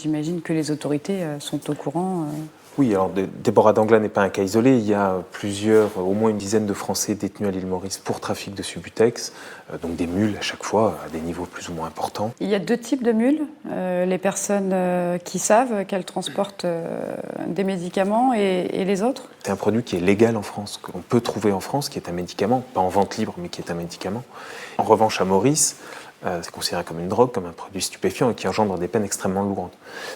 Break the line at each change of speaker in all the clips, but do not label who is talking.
J'imagine que les autorités sont au courant.
Oui, alors Déborah Dangla n'est pas un cas isolé. Il y a au moins une dizaine de Français détenus à l'île Maurice pour trafic de Subutex, donc des mules à chaque fois, à des niveaux plus ou moins importants.
Il y a deux types de mules, les personnes qui savent qu'elles transportent des médicaments et les autres.
C'est un produit qui est légal en France, qu'on peut trouver en France, qui est un médicament, pas en vente libre, mais qui est un médicament. En revanche, à Maurice, c'est considéré comme une drogue, comme un produit stupéfiant et qui engendre des peines extrêmement lourdes.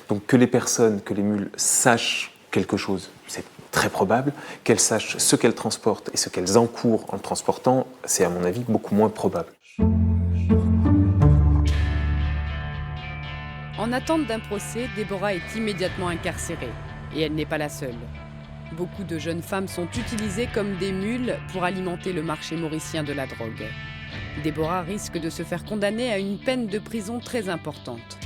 Donc que les personnes, que les mules sachent quelque chose, c'est très probable. Qu'elles sachent ce qu'elles transportent et ce qu'elles encourent en le transportant, c'est à mon avis beaucoup moins probable.
En attente d'un procès, Déborah est immédiatement incarcérée. Et elle n'est pas la seule. Beaucoup de jeunes femmes sont utilisées comme des mules pour alimenter le marché mauricien de la drogue. Déborah risque de se faire condamner à une peine de prison très importante.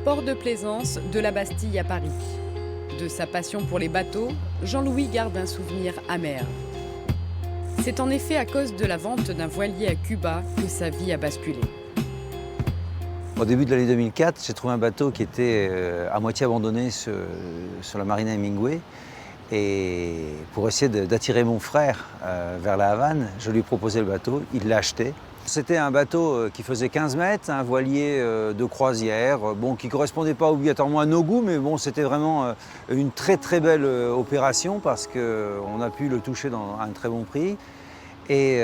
Port de Plaisance, de la Bastille à Paris. De sa passion pour les bateaux, Jean-Louis garde un souvenir amer. C'est en effet à cause de la vente d'un voilier à Cuba que sa vie a basculé.
Au début de l'année 2004, j'ai trouvé un bateau qui était à moitié abandonné sur la marina Hemingway. Et pour essayer d'attirer mon frère vers la Havane, je lui ai proposé le bateau, il l'a acheté. C'était un bateau qui faisait 15 mètres, un voilier de croisière, qui ne correspondait pas obligatoirement à nos goûts, mais bon, c'était vraiment une très très belle opération parce qu'on a pu le toucher à un très bon prix. Et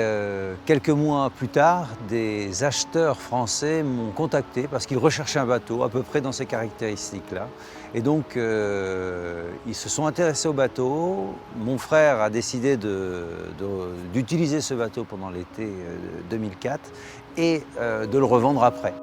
quelques mois plus tard, des acheteurs français m'ont contacté parce qu'ils recherchaient un bateau à peu près dans ces caractéristiques-là. Et donc, ils se sont intéressés au bateau. Mon frère a décidé d'utiliser ce bateau pendant l'été 2004 et de le revendre après.